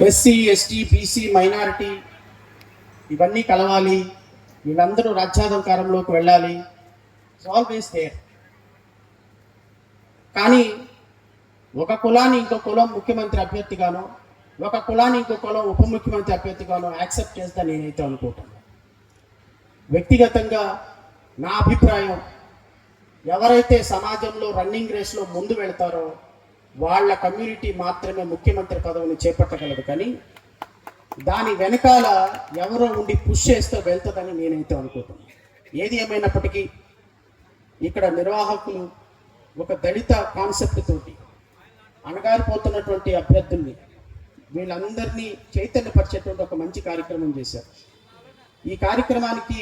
SC ST BC minority ఇవన్నీ కలవాలి, వీళ్ళందరూ రాజ్యాధికారంలోకి వెళ్ళాలి. It's always there. కానీ ఒక కులాన్ని ఇంకో కులం ముఖ్యమంత్రి అభ్యర్థిగానో, ఒక కులాన్ని ఇంకో కులం ఉప ముఖ్యమంత్రి అభ్యర్థిగానో యాక్సెప్ట్ చేస్తా నేనైతే అనుకుంటున్నాను. వ్యక్తిగతంగా నా అభిప్రాయం, ఎవరైతే సమాజంలో రన్నింగ్ రేస్లో ముందు వెళ్తారో వాళ్ళ కమ్యూనిటీ మాత్రమే ముఖ్యమంత్రి పదవిని చేపట్టగలదు. కానీ దాని వెనకాల ఎవరో ఉండి పుష్ చేస్తే వెళ్తుందని నేనైతే అనుకుంటున్నాను. ఏది ఏమైనప్పటికీ ఇక్కడ నిర్వాహకులు ఒక దళిత కాన్సెప్ట్ తోటి అణగారిపోతున్నటువంటి అభ్యర్థుల్ని వీళ్ళందరినీ చైతన్యపరిచేటువంటి ఒక మంచి కార్యక్రమం చేశారు. ఈ కార్యక్రమానికి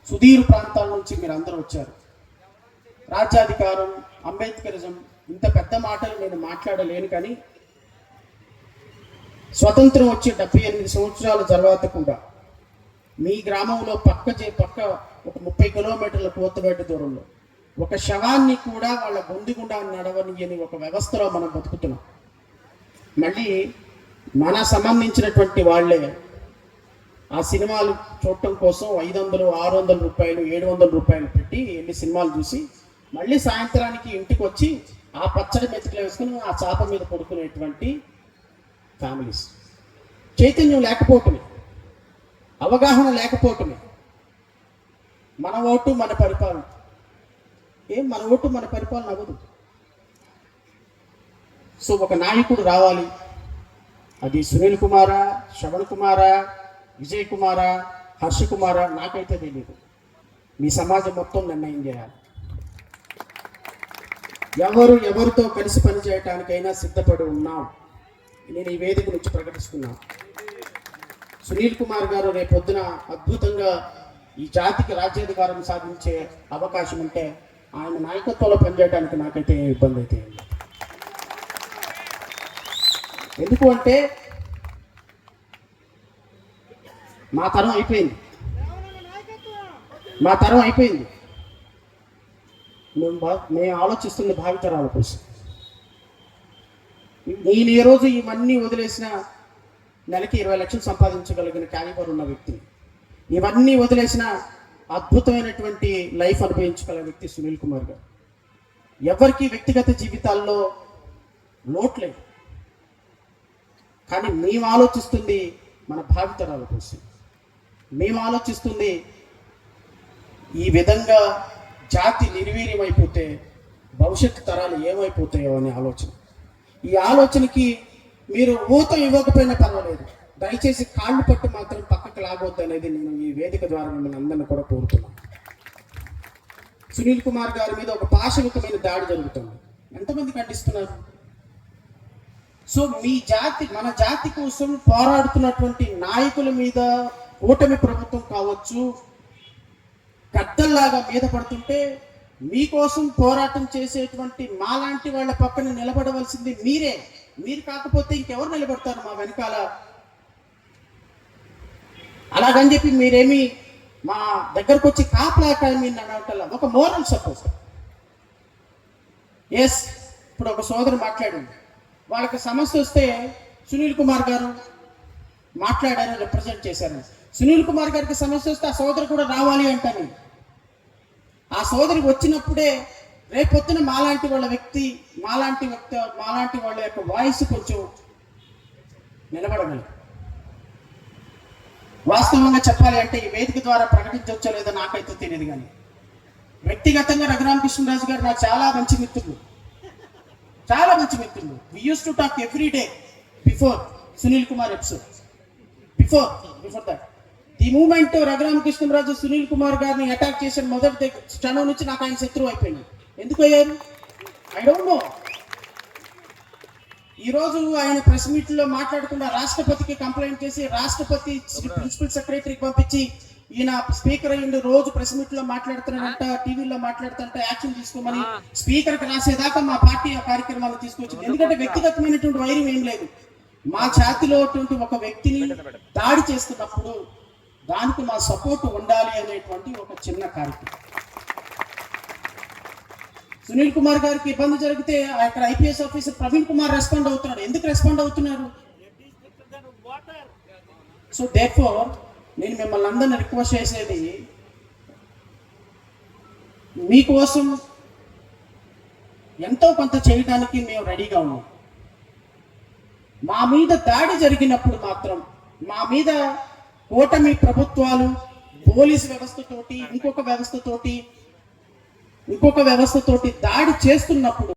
సుదూర ప్రాంతాల నుంచి మీరు అందరూ వచ్చారు. రాజ్యాధికారం, అంబేద్కరిజం, ఇంత పెద్ద మాటలు నేను మాట్లాడలేను. కానీ స్వతంత్రం వచ్చి 78 సంవత్సరాల తర్వాత కూడా మీ గ్రామంలో పక్క ఒక 30 కిలోమీటర్ల కోతవేట దూరంలో ఒక శవాన్ని కూడా వాళ్ళ గొంతుగుండా నడవని ఒక వ్యవస్థలో మనం బతుకుతున్నాం. మళ్ళీ మన సంబంధించినటువంటి వాళ్ళే ఆ సినిమాలు చూడటం కోసం 500, 600 రూపాయలు, 700 రూపాయలు పెట్టి వెళ్ళి సినిమాలు చూసి మళ్ళీ సాయంత్రానికి ఇంటికి వచ్చి ఆ పచ్చడి మెతుకులు వేసుకుని ఆ చాప మీద పడుకునేటువంటి ఫ్యామిలీస్. చైతన్యం లేకపోవటమే, అవగాహన లేకపోవటమే. మన ఓటు మన పరిపాలన. మన ఓటు మన పరిపాలన అవ్వదు. సో ఒక నాయకుడు రావాలి. అది సునీల్ కుమారా, శ్రవణ్ కుమారా, విజయ్ కుమారా, హర్ష కుమారా, నాకైతే తెలియదు. మీ సమాజం మొత్తం నిర్ణయం చేయాలి. ఎవరితో కలిసి పనిచేయటానికైనా సిద్ధపడి ఉన్నాం. నేను ఈ వేదిక నుంచి ప్రకటిస్తున్నాను. సునీల్ కుమార్ గారు రేపొద్దున అద్భుతంగా ఈ జాతికి రాజ్యాధికారం సాధించే అవకాశం ఉంటే ఆయన నాయకత్వంలో పనిచేయడానికి నాకైతే ఇబ్బంది అయితే ఎందుకు అంటే మా తరం అయిపోయింది. మేము ఆలోచిస్తుంది భావితరాల కోసం. నేను ఈ రోజు ఇవన్నీ వదిలేసిన నెలకి 20 లక్షలు సంపాదించగలిగిన క్యాలిబర్ ఉన్న వ్యక్తిని, ఇవన్నీ వదిలేసిన అద్భుతమైనటువంటి లైఫ్ అనుభవించగల వ్యక్తి సునీల్ కుమార్ గారు. ఎవరికి వ్యక్తిగత జీవితాల్లో లోట్లేదు. కానీ మేము ఆలోచిస్తుంది మన భావితరాల కోసం. మేము ఆలోచిస్తుంది ఈ విధంగా జాతి నిర్వీర్యమైపోతే భవిష్యత్తు తరాలు ఏమైపోతాయో అనే ఆలోచన. ఈ ఆలోచనకి మీరు ఊతం ఇవ్వకపోయినా పర్వాలేదు, దయచేసి కాళ్ళు పట్టు మాత్రం పక్కకు లాగొద్దు అనేది నేను ఈ వేదిక ద్వారా మిమ్మల్ని అందరినీ కూడా కోరుతున్నాను. సునీల్ కుమార్ గారి మీద ఒక పాశవికమైన దాడి జరుగుతుంది. ఎంతమంది ఖండిస్తున్నారు? సో మన జాతి కోసం పోరాడుతున్నటువంటి నాయకుల మీద కూటమి ప్రభుత్వం కావచ్చు గద్దల్లాగా మీద పడుతుంటే మీకోసం పోరాటం చేసేటువంటి మాలాంటి వాళ్ళ పక్కన నిలబడవలసింది మీరే. మీరు కాకపోతే ఇంకెవరు నిలబడతారు మా వెనకాల? అలాగని చెప్పి మీరేమి మా దగ్గరకు వచ్చి కాపలాక మీరు అనటల్లా. ఒక మోరల్ సపోర్ట్. ఎస్, ఇప్పుడు ఒక సోదరు మాట్లాడింది, వాళ్ళకి సమస్య వస్తే సునీల్ కుమార్ గారు మాట్లాడారు, రిప్రజెంట్ చేశారు. సునీల్ కుమార్ గారికి సమస్య వస్తే ఆ సోదరు కూడా రావాలి అంటాను. ఆ సోదరికి వచ్చినప్పుడే రేపొద్దున మాలాంటి వాళ్ళ యొక్క వాయిస్ కొంచెం నిలబడగలరు. వాస్తవంగా చెప్పాలి అంటే ఈ వేదిక ద్వారా ప్రకటించవచ్చో లేదో నాకైతే తెలియదు. కానీ వ్యక్తిగతంగా రఘురామకృష్ణరాజు గారు నాకు చాలా మంచి మిత్రులు. We use to talk every day before Sunil Kumar episode. Before that ఈ మూమెంట్ రఘురామకృష్ణరాజు సునీల్ కుమార్ గారిని అటాక్ చేసిన మొదటి క్షణం నుంచి నాకు ఆయన శత్రువు అయిపోయింది. ఎందుకు అయ్యారు? I don't know. ఈరోజు ఆయన ప్రెస్ మీట్లో మాట్లాడకుండా రాష్ట్రపతికి కంప్లైంట్ చేసి రాష్ట్రపతి ప్రిన్సిపల్ సెక్రటరీకి పంపించి ఈయన స్పీకర్ అయ్యిండు, రోజు ప్రెస్ మీట్ లో మాట్లాడుతున్నాడంట, టీవీలో మాట్లాడుతుంటే యాక్షన్ తీసుకోమని స్పీకర్కి రాసేదాకా మా పార్టీ ఆ కార్యక్రమాలు తీసుకొచ్చింది. ఎందుకంటే వ్యక్తిగతమైనటువంటి వైరం ఏం లేదు. మా జాతిలో ఒక వ్యక్తిని దాడి చేస్తున్నప్పుడు దానికి మా సపోర్ట్ ఉండాలి అనేటువంటి ఒక చిన్న కార్యక్రమం. సునీల్ కుమార్ గారికి ఇబ్బంది జరిగితే అక్కడ IPS officer Praveen Kumar respond అవుతున్నాడు. ఎందుకు రెస్పాండ్ అవుతున్నారు? సో దేర్ఫోర్ నేను మిమ్మల్ని అందరిని రిక్వెస్ట్ చేసేది, మీకోసం ఎంతో కొంత చేయడానికి మేము రెడీగా ఉన్నాం. మా మీద దాడి జరిగినప్పుడు మాత్రం, మా మీద కూటమి ప్రభుత్వాలు పోలీసు వ్యవస్థతోటి ఇంకొక వ్యవస్థతోటి దాడి చేస్తున్నప్పుడు